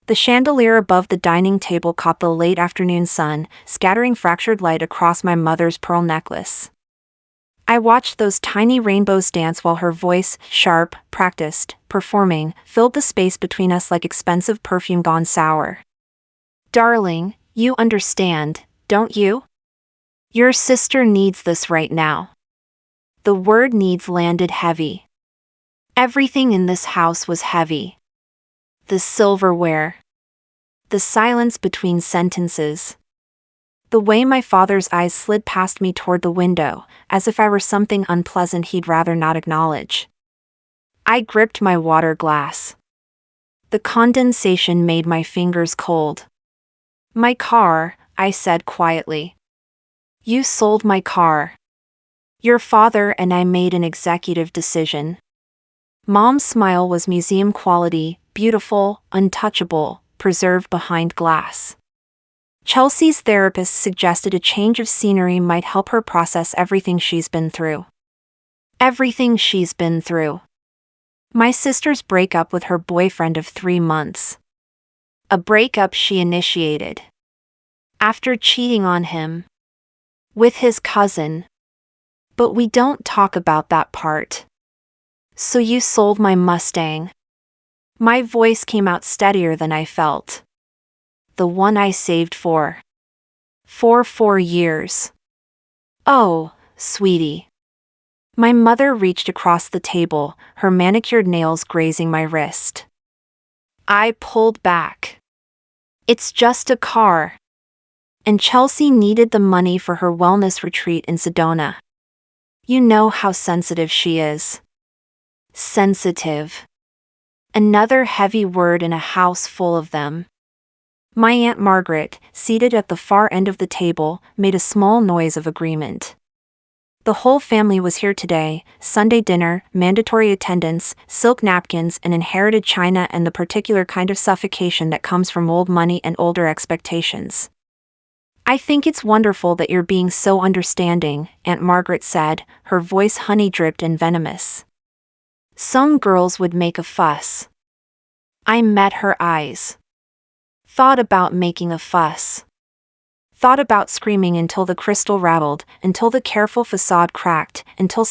The chandelier above the dining table caught the late afternoon sun, scattering fractured light across my mother's pearl necklace. I watched those tiny rainbows dance while her voice, sharp, practiced, performing, filled the space between us like expensive perfume gone sour. "Darling, you understand, don't you? Your sister needs this right now." The word "needs" landed heavy. Everything in this house was heavy. The silverware. The silence between sentences. The way my father's eyes slid past me toward the window, as if I were something unpleasant he'd rather not acknowledge. I gripped my water glass. The condensation made my fingers cold. "My car," I said quietly. "You sold my car. Your father and I made an executive decision." Mom's smile was museum quality, beautiful, untouchable, preserved behind glass. Chelsea's therapist suggested a change of scenery might help her process everything she's been through. Everything she's been through. My sister's breakup with her boyfriend of 3 months. A breakup she initiated. After cheating on him. With his cousin. But we don't talk about that part. "So you sold my Mustang." My voice came out steadier than I felt. "The one I saved for 4 years." "Oh, sweetie." My mother reached across the table, her manicured nails grazing my wrist. I pulled back. "It's just a car." And Chelsea needed the money for her wellness retreat in Sedona. You know how sensitive she is. Sensitive. Another heavy word in a house full of them. My Aunt Margaret, seated at the far end of the table, made a small noise of agreement. The whole family was here today: Sunday dinner, mandatory attendance, silk napkins, and inherited china, and the particular kind of suffocation that comes from old money and older expectations. "I think it's wonderful that you're being so understanding," Aunt Margaret said, her voice honey-dripped and venomous. "Some girls would make a fuss." I met her eyes. Thought about making a fuss. Thought about screaming until the crystal rattled, until the careful facade cracked, until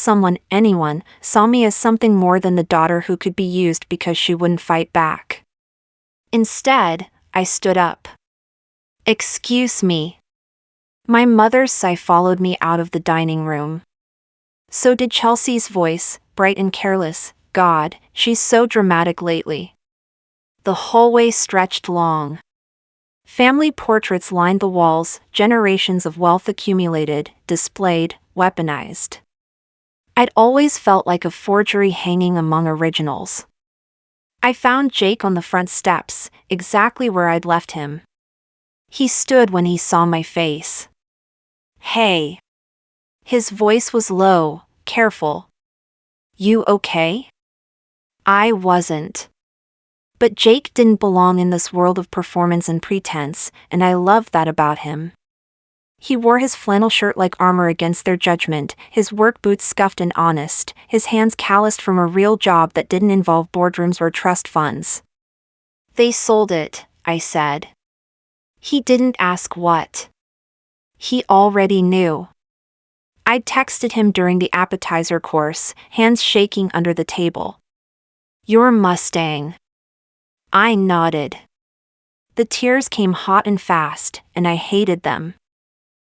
anyone, saw me as something more than the daughter who could be used because she wouldn't fight back. Instead, I stood up. "Excuse me." My mother's sigh followed me out of the dining room. So did Chelsea's voice, bright and careless. "God, she's so dramatic lately." The hallway stretched long. Family portraits lined the walls, generations of wealth accumulated, displayed, weaponized. I'd always felt like a forgery hanging among originals. I found Jake on the front steps, exactly where I'd left him. He stood when he saw my face. "Hey." His voice was low, careful. "You okay?" I wasn't. But Jake didn't belong in this world of performance and pretense, and I loved that about him. He wore his flannel shirt like armor against their judgment, his work boots scuffed and honest, his hands calloused from a real job that didn't involve boardrooms or trust funds. "They sold it," I said. He didn't ask what. He already knew. I'd texted him during the appetizer course, hands shaking under the table. "Your Mustang." I nodded. The tears came hot and fast, and I hated them.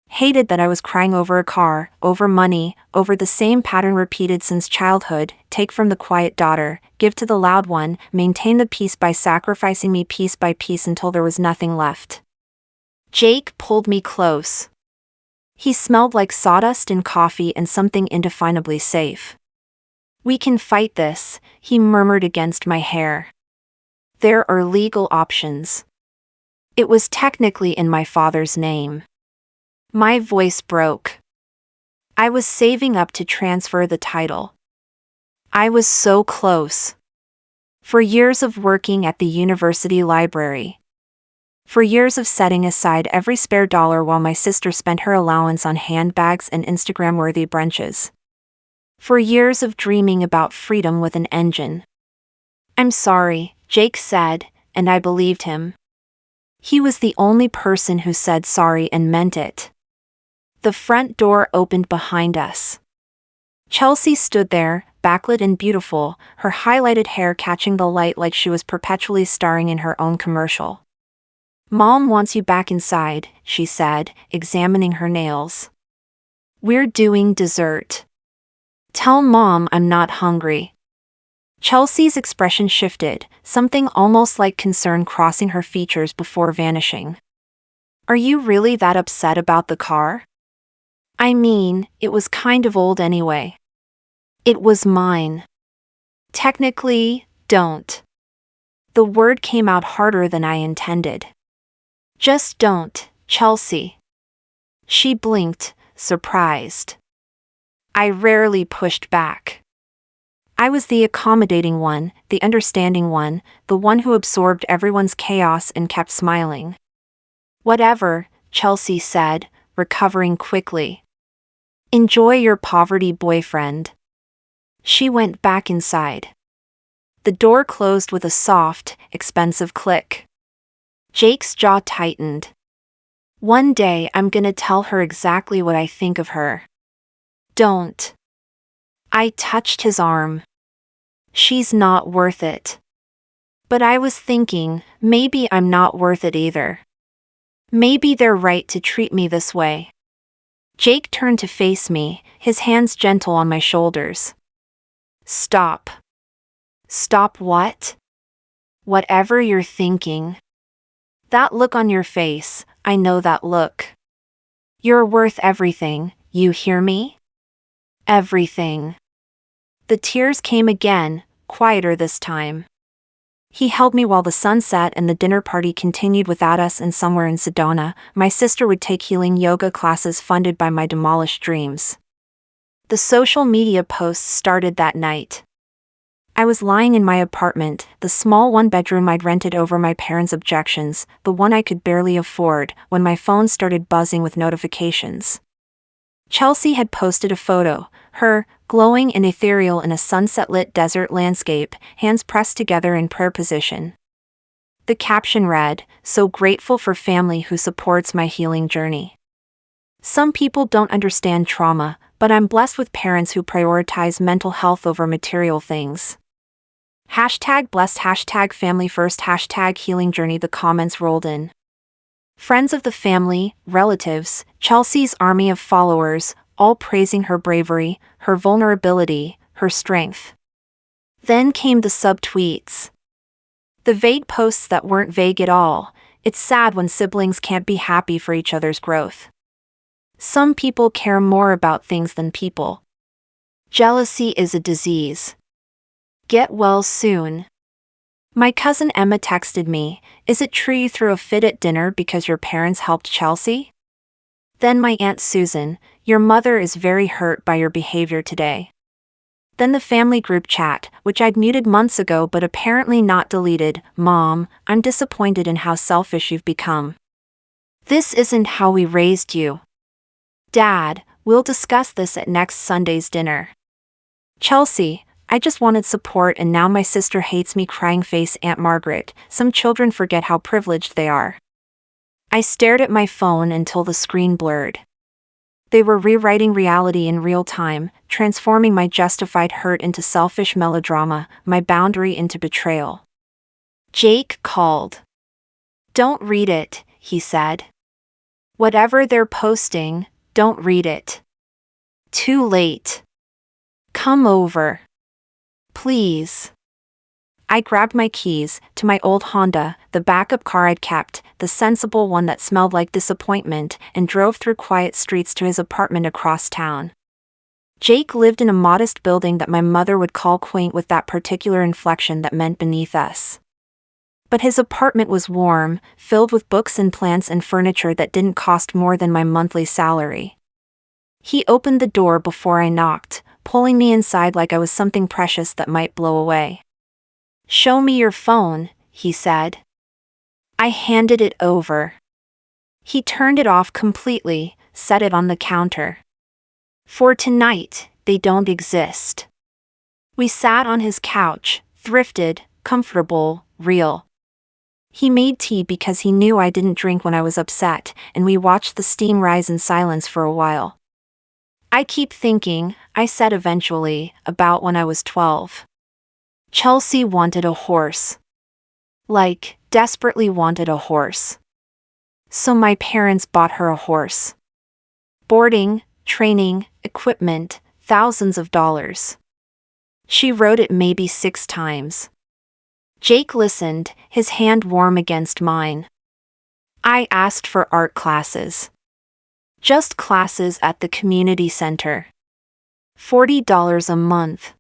Hated that I was crying over a car, over money, over the same pattern repeated since childhood: take from the quiet daughter, give to the loud one, maintain the peace by sacrificing me piece by piece until there was nothing left. Jake pulled me close. He smelled like sawdust and coffee and something indefinably safe. "We can fight this," he murmured against my hair. "There are legal options." It was technically in my father's name. My voice broke. I was saving up to transfer the title. I was so close. For years of working at the university library. For years of setting aside every spare dollar while my sister spent her allowance on handbags and Instagram-worthy brunches. For years of dreaming about freedom with an engine. "I'm sorry," Jake said, and I believed him. He was the only person who said sorry and meant it. The front door opened behind us. Chelsea stood there, backlit and beautiful, her highlighted hair catching the light like she was perpetually starring in her own commercial. "Mom wants you back inside," she said, examining her nails. "We're doing dessert. Tell Mom I'm not hungry." Chelsea's expression shifted, something almost like concern crossing her features before vanishing. "Are you really that upset about the car?" "I mean, it was kind of old anyway." "It was mine." "Technically, don't." The word came out harder than I intended. "Just don't, Chelsea." She blinked, surprised. I rarely pushed back. I was the accommodating one, the understanding one, the one who absorbed everyone's chaos and kept smiling. "Whatever," Chelsea said, recovering quickly. "Enjoy your poverty boyfriend." She went back inside. The door closed with a soft, expensive click. Jake's jaw tightened. "One day I'm gonna tell her exactly what I think of her." "Don't." I touched his arm. "She's not worth it." But I was thinking, maybe I'm not worth it either. Maybe they're right to treat me this way. Jake turned to face me, his hands gentle on my shoulders. "Stop." "Stop what?" "Whatever you're thinking." "That look on your face, I know that look." "You're worth everything, you hear me?" "Everything." The tears came again, quieter this time. He held me while the sun set and the dinner party continued without us, and somewhere in Sedona, my sister would take healing yoga classes funded by my demolished dreams. The social media posts started that night. I was lying in my apartment, the small one-bedroom I'd rented over my parents' objections, the one I could barely afford, when my phone started buzzing with notifications. Chelsea had posted a photo, her, glowing and ethereal in a sunset-lit desert landscape, hands pressed together in prayer position. The caption read, "So grateful for family who supports my healing journey." Some people don't understand trauma, but I'm blessed with parents who prioritize mental health over material things. #blessed, #family first, #healing journey. The comments rolled in. Friends of the family, relatives, Chelsea's army of followers, all praising her bravery, her vulnerability, her strength. Then came the sub-tweets. The vague posts that weren't vague at all. It's sad when siblings can't be happy for each other's growth. Some people care more about things than people. Jealousy is a disease. Get well soon. My cousin Emma texted me, "Is it true you threw a fit at dinner because your parents helped Chelsea?" Then my Aunt Susan, "Your mother is very hurt by your behavior today." Then the family group chat, which I'd muted months ago but apparently not deleted, "Mom, I'm disappointed in how selfish you've become. This isn't how we raised you." "Dad, we'll discuss this at next Sunday's dinner." Chelsea, "I just wanted support and now my sister hates me." Crying face Aunt Margaret, "Some children forget how privileged they are." I stared at my phone until the screen blurred. They were rewriting reality in real time, transforming my justified hurt into selfish melodrama, my boundary into betrayal. Jake called. "Don't read it," he said. "Whatever they're posting, don't read it. Too late. Come over. Please." I grabbed my keys, to my old Honda, the backup car I'd kept, the sensible one that smelled like disappointment, and drove through quiet streets to his apartment across town. Jake lived in a modest building that my mother would call quaint, with that particular inflection that meant beneath us. But his apartment was warm, filled with books and plants and furniture that didn't cost more than my monthly salary. He opened the door before I knocked, pulling me inside like I was something precious that might blow away. "Show me your phone," he said. I handed it over. He turned it off completely, set it on the counter. "For tonight, they don't exist." We sat on his couch, thrifted, comfortable, real. He made tea because he knew I didn't drink when I was upset, and we watched the steam rise in silence for a while. I keep thinking, I said eventually, about when I was 12. Chelsea wanted a horse. Like, desperately wanted a horse. So my parents bought her a horse. Boarding, training, equipment, thousands of dollars. She rode it maybe 6 times. Jake listened, his hand warm against mine. I asked for art classes. Just classes at the community center. $40 a month.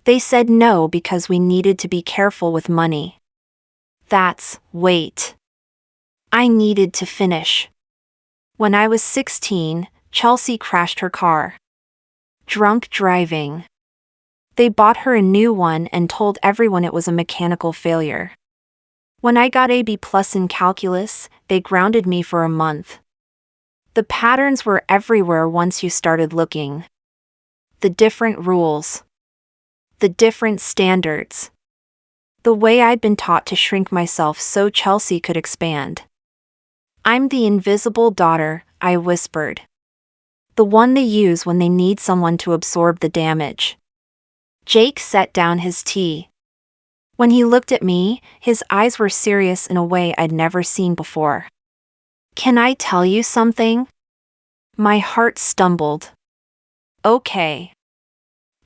They said no because we needed to be careful with money. Wait. I needed to finish. When I was 16, Chelsea crashed her car. Drunk driving. They bought her a new one and told everyone it was a mechanical failure. When I got a B+ in calculus, they grounded me for a month. The patterns were everywhere once you started looking. The different rules. The different standards. The way I'd been taught to shrink myself so Chelsea could expand. I'm the invisible daughter, I whispered. The one they use when they need someone to absorb the damage. Jake set down his tea. When he looked at me, his eyes were serious in a way I'd never seen before. Can I tell you something? My heart stumbled. Okay.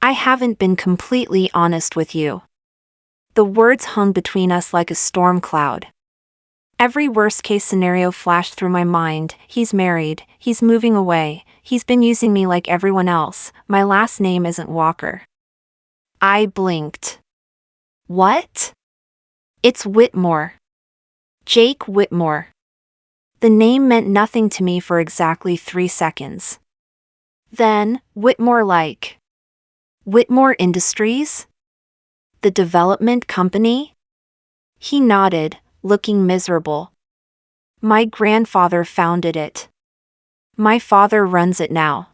I haven't been completely honest with you. The words hung between us like a storm cloud. Every worst-case scenario flashed through my mind. He's married, he's moving away, he's been using me like everyone else, my last name isn't Walker. I blinked. What? It's Whitmore. Jake Whitmore. The name meant nothing to me for exactly 3 seconds. Then, Whitmore like. Whitmore Industries? The development company? He nodded, looking miserable. My grandfather founded it. My father runs it now.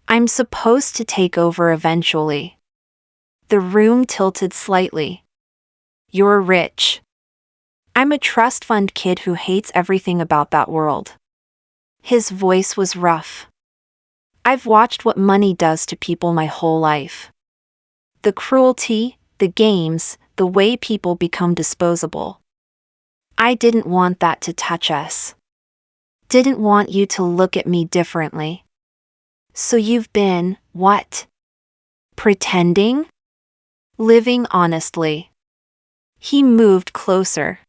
I'm supposed to take over eventually. The room tilted slightly. You're rich. I'm a trust fund kid who hates everything about that world. His voice was rough. I've watched what money does to people my whole life. The cruelty, the games, the way people become disposable. I didn't want that to touch us. Didn't want you to look at me differently. So you've been, what? Pretending? Living honestly. He moved closer.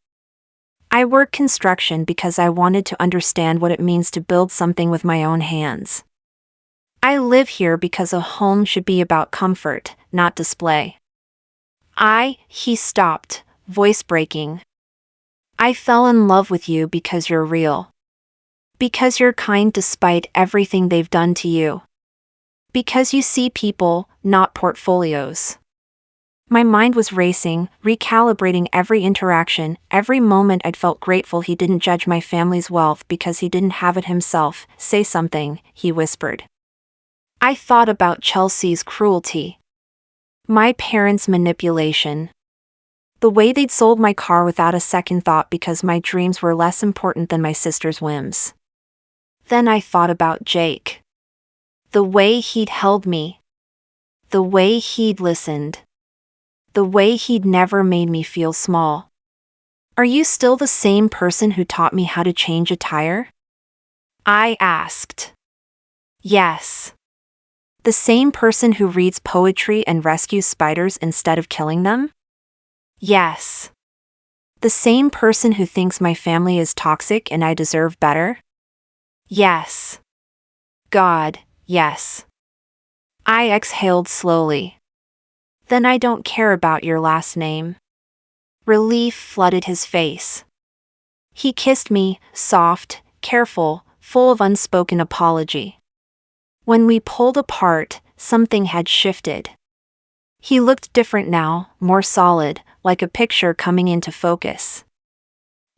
I work construction because I wanted to understand what it means to build something with my own hands. I live here because a home should be about comfort, not display. He stopped, voice breaking. I fell in love with you because you're real. Because you're kind despite everything they've done to you. Because you see people, not portfolios. My mind was racing, recalibrating every interaction. Every moment I'd felt grateful he didn't judge my family's wealth because he didn't have it himself. Say something, he whispered. I thought about Chelsea's cruelty. My parents' manipulation. The way they'd sold my car without a second thought because my dreams were less important than my sister's whims. Then I thought about Jake. The way he'd held me. The way he'd listened. The way he'd never made me feel small. Are you still the same person who taught me how to change a tire? I asked. Yes. The same person who reads poetry and rescues spiders instead of killing them? Yes. The same person who thinks my family is toxic and I deserve better? Yes. God, yes. I exhaled slowly. Then I don't care about your last name. Relief flooded his face. He kissed me, soft, careful, full of unspoken apology. When we pulled apart, something had shifted. He looked different now, more solid, like a picture coming into focus.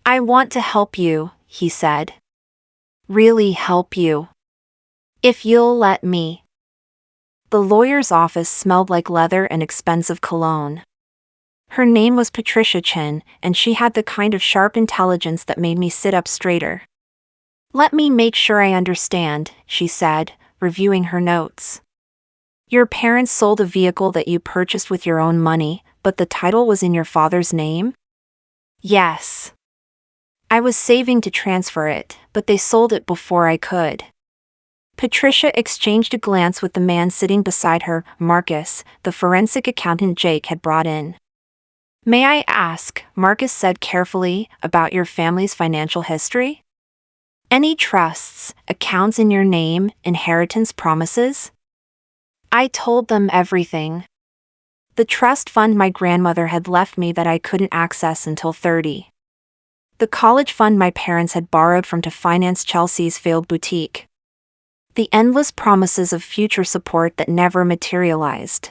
I want to help you, he said. Really help you. If you'll let me. The lawyer's office smelled like leather and expensive cologne. Her name was Patricia Chin, and she had the kind of sharp intelligence that made me sit up straighter. "Let me make sure I understand," she said, reviewing her notes. "Your parents sold a vehicle that you purchased with your own money, but the title was in your father's name?" "Yes. I was saving to transfer it, but they sold it before I could." Patricia exchanged a glance with the man sitting beside her, Marcus, the forensic accountant Jake had brought in. "May I ask," Marcus said carefully, "about your family's financial history? Any trusts, accounts in your name, inheritance promises?" I told them everything. The trust fund my grandmother had left me that I couldn't access until 30. The college fund my parents had borrowed from to finance Chelsea's failed boutique. The endless promises of future support that never materialized.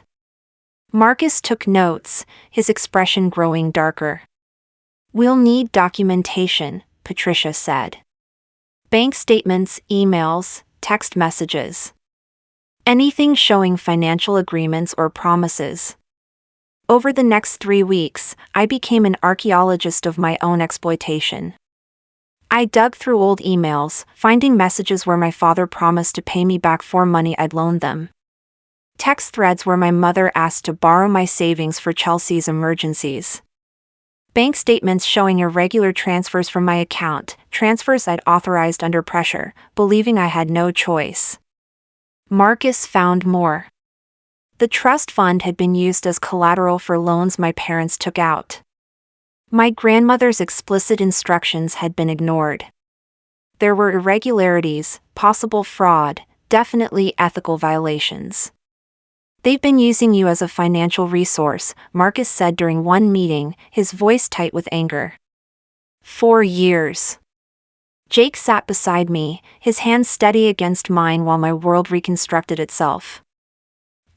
Marcus took notes, his expression growing darker. "We'll need documentation," Patricia said. "Bank statements, emails, text messages. Anything showing financial agreements or promises." Over the next 3 weeks, I became an archaeologist of my own exploitation. I dug through old emails, finding messages where my father promised to pay me back for money I'd loaned them. Text threads where my mother asked to borrow my savings for Chelsea's emergencies. Bank statements showing irregular transfers from my account, transfers I'd authorized under pressure, believing I had no choice. Marcus found more. The trust fund had been used as collateral for loans my parents took out. My grandmother's explicit instructions had been ignored. There were irregularities, possible fraud, definitely ethical violations. "They've been using you as a financial resource," Marcus said during one meeting, his voice tight with anger. 4 years. Jake sat beside me, his hand steady against mine while my world reconstructed itself.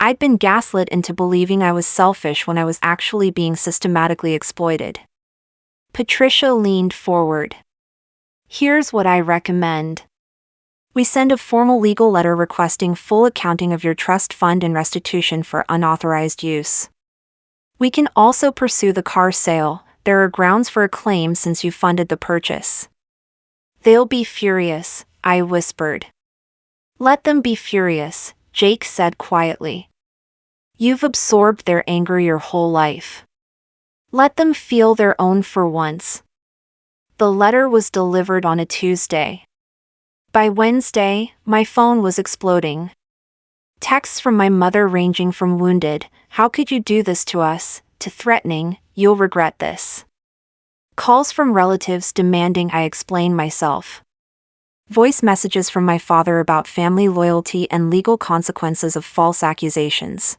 I'd been gaslit into believing I was selfish when I was actually being systematically exploited. Patricia leaned forward. "Here's what I recommend. We send a formal legal letter requesting full accounting of your trust fund and restitution for unauthorized use. We can also pursue the car sale. There are grounds for a claim since you funded the purchase." "They'll be furious," I whispered. "Let them be furious," Jake said quietly. "You've absorbed their anger your whole life. Let them feel their own for once." The letter was delivered on a Tuesday. By Wednesday, my phone was exploding. Texts from my mother ranging from wounded, "How could you do this to us?" to threatening, "You'll regret this." Calls from relatives demanding I explain myself. Voice messages from my father about family loyalty and legal consequences of false accusations.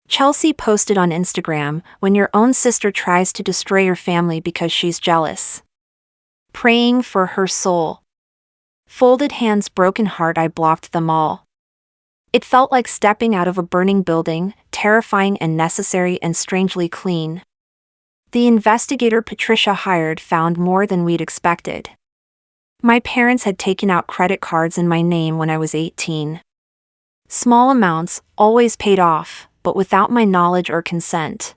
Chelsea posted on Instagram, "When your own sister tries to destroy your family because she's jealous. Praying for her soul." Folded hands, broken heart, I blocked them all. It felt like stepping out of a burning building, terrifying and necessary and strangely clean. The investigator Patricia hired found more than we'd expected. My parents had taken out credit cards in my name when I was 18. Small amounts, always paid off, but without my knowledge or consent.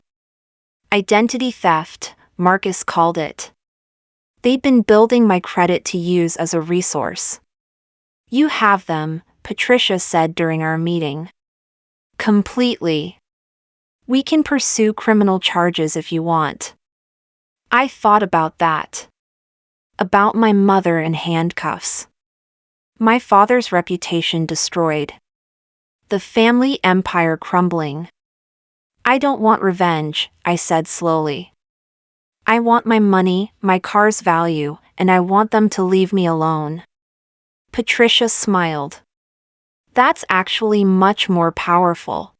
Identity theft, Marcus called it. They'd been building my credit to use as a resource. "You have them," Patricia said during our meeting. "Completely. We can pursue criminal charges if you want." I thought about that. About my mother in handcuffs. My father's reputation destroyed. The family empire crumbling. "I don't want revenge," I said slowly. "I want my money, my car's value, and I want them to leave me alone." Patricia smiled. "That's actually much more powerful."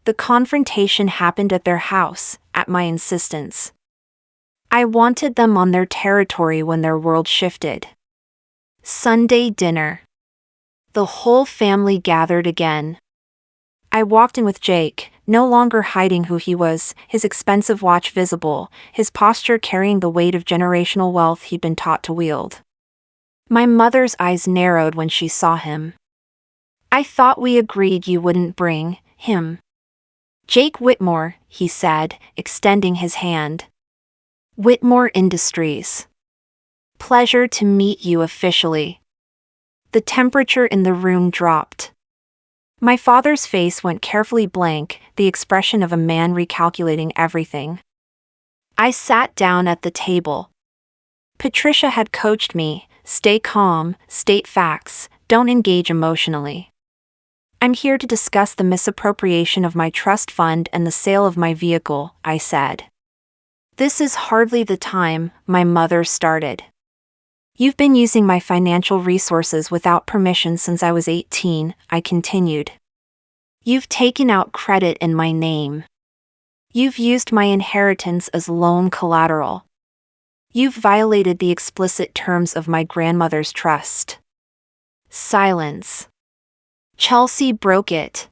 The confrontation happened at their house, at my insistence. I wanted them on their territory when their world shifted. Sunday dinner. The whole family gathered again. I walked in with Jake, no longer hiding who he was, his expensive watch visible, his posture carrying the weight of generational wealth he'd been taught to wield. My mother's eyes narrowed when she saw him. "I thought we agreed you wouldn't bring him." Jake Whitmore, he said, extending his hand. Whitmore Industries. Pleasure to meet you officially. The temperature in the room dropped. My father's face went carefully blank, the expression of a man recalculating everything. I sat down at the table. Patricia had coached me, stay calm, state facts, don't engage emotionally. I'm here to discuss the misappropriation of my trust fund and the sale of my vehicle, I said. This is hardly the time, my mother started. You've been using my financial resources without permission since I was 18, I continued. You've taken out credit in my name. You've used my inheritance as loan collateral. You've violated the explicit terms of my grandmother's trust. Silence. Chelsea broke it.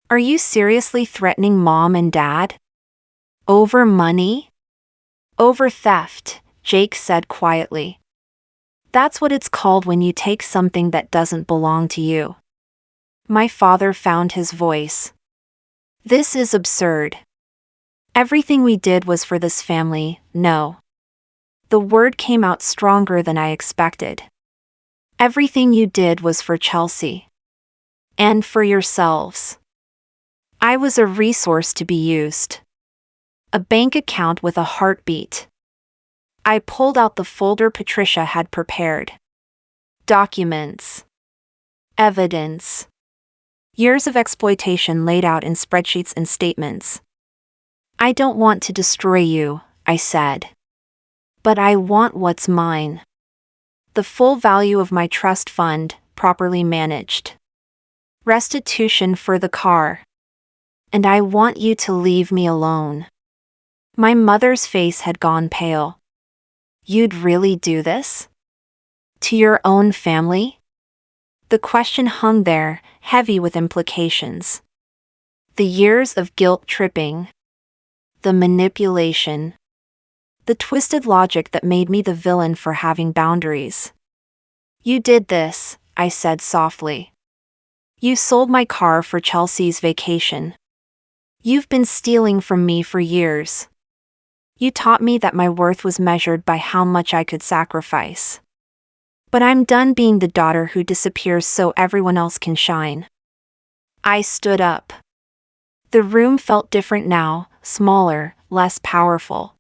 Are you seriously threatening Mom and Dad? Over money? Over theft, Jake said quietly. That's what it's called when you take something that doesn't belong to you. My father found his voice. This is absurd. Everything we did was for this family, no. The word came out stronger than I expected. Everything you did was for Chelsea. And for yourselves. I was a resource to be used. A bank account with a heartbeat. I pulled out the folder Patricia had prepared. Documents. Evidence. Years of exploitation laid out in spreadsheets and statements. I don't want to destroy you, I said. But I want what's mine. The full value of my trust fund, properly managed. Restitution for the car. And I want you to leave me alone. My mother's face had gone pale. You'd really do this? To your own family? The question hung there, heavy with implications. The years of guilt-tripping. The manipulation. The twisted logic that made me the villain for having boundaries. You did this, I said softly. You sold my car for Chelsea's vacation. You've been stealing from me for years. You taught me that my worth was measured by how much I could sacrifice. But I'm done being the daughter who disappears so everyone else can shine. I stood up. The room felt different now, smaller, less powerful.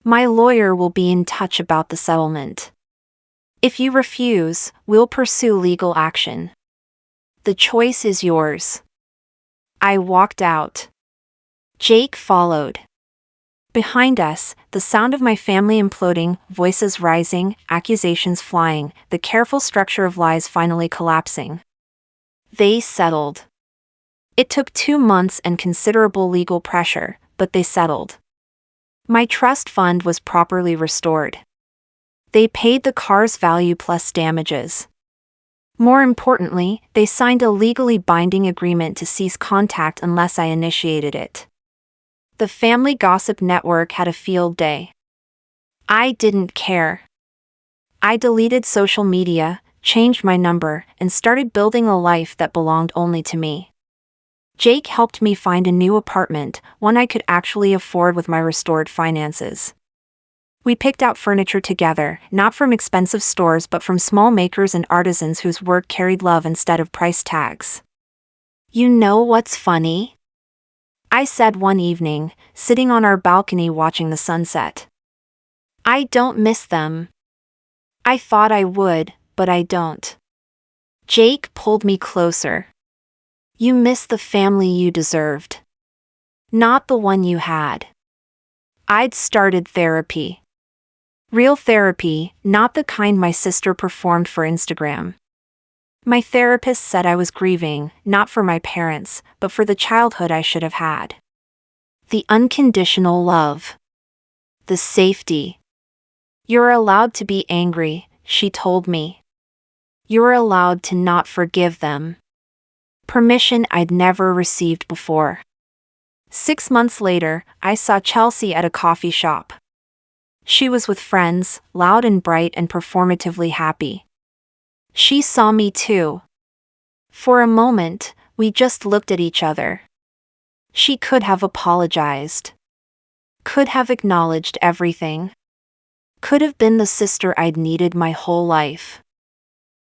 My lawyer will be in touch about the settlement. If you refuse, we'll pursue legal action. The choice is yours. I walked out. Jake followed. Behind us, the sound of my family imploding, voices rising, accusations flying, the careful structure of lies finally collapsing. They settled. It took 2 months and considerable legal pressure, but they settled. My trust fund was properly restored. They paid the car's value plus damages. More importantly, they signed a legally binding agreement to cease contact unless I initiated it. The family gossip network had a field day. I didn't care. I deleted social media, changed my number, and started building a life that belonged only to me. Jake helped me find a new apartment, one I could actually afford with my restored finances. We picked out furniture together, not from expensive stores but from small makers and artisans whose work carried love instead of price tags. You know what's funny? I said one evening, sitting on our balcony watching the sunset. I don't miss them. I thought I would, but I don't. Jake pulled me closer. You miss the family you deserved. Not the one you had. I'd started therapy. Real therapy, not the kind my sister performed for Instagram. My therapist said I was grieving, not for my parents, but for the childhood I should have had. The unconditional love. The safety. You're allowed to be angry, she told me. You're allowed to not forgive them. Permission I'd never received before. 6 months later, I saw Chelsea at a coffee shop. She was with friends, loud and bright and performatively happy. She saw me too. For a moment, we just looked at each other. She could have apologized. Could have acknowledged everything. Could have been the sister I'd needed my whole life.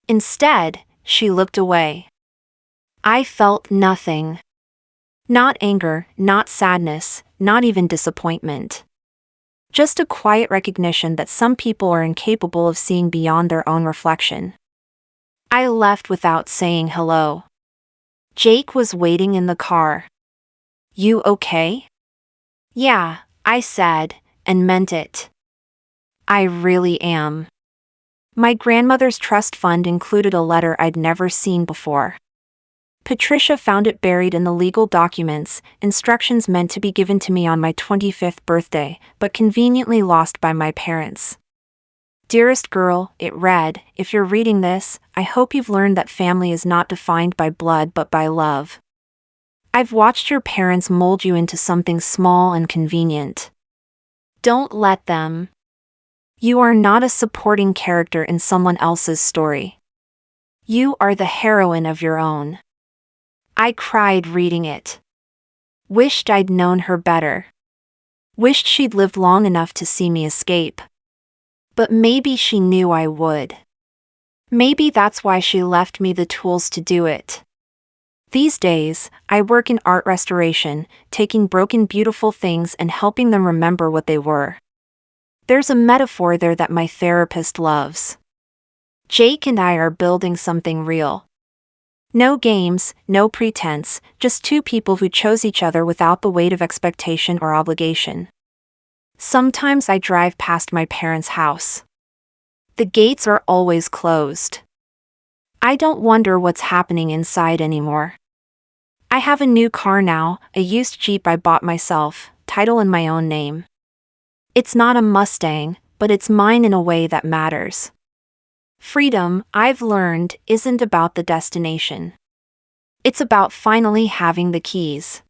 Instead, she looked away. I felt nothing. Not anger, not sadness, not even disappointment. Just a quiet recognition that some people are incapable of seeing beyond their own reflection. I left without saying hello. Jake was waiting in the car. You okay? Yeah, I said, and meant it. I really am. My grandmother's trust fund included a letter I'd never seen before. Patricia found it buried in the legal documents, instructions meant to be given to me on my 25th birthday, but conveniently lost by my parents. Dearest girl, it read, if you're reading this, I hope you've learned that family is not defined by blood but by love. I've watched your parents mold you into something small and convenient. Don't let them. You are not a supporting character in someone else's story. You are the heroine of your own. I cried reading it. Wished I'd known her better. Wished she'd lived long enough to see me escape. But maybe she knew I would. Maybe that's why she left me the tools to do it. These days, I work in art restoration, taking broken beautiful things and helping them remember what they were. There's a metaphor there that my therapist loves. Jake and I are building something real. No games, no pretense, just two people who chose each other without the weight of expectation or obligation. Sometimes I drive past my parents' house. The gates are always closed. I don't wonder what's happening inside anymore. I have a new car now, a used Jeep I bought myself, title in my own name. It's not a Mustang, but it's mine in a way that matters. Freedom, I've learned, isn't about the destination. It's about finally having the keys.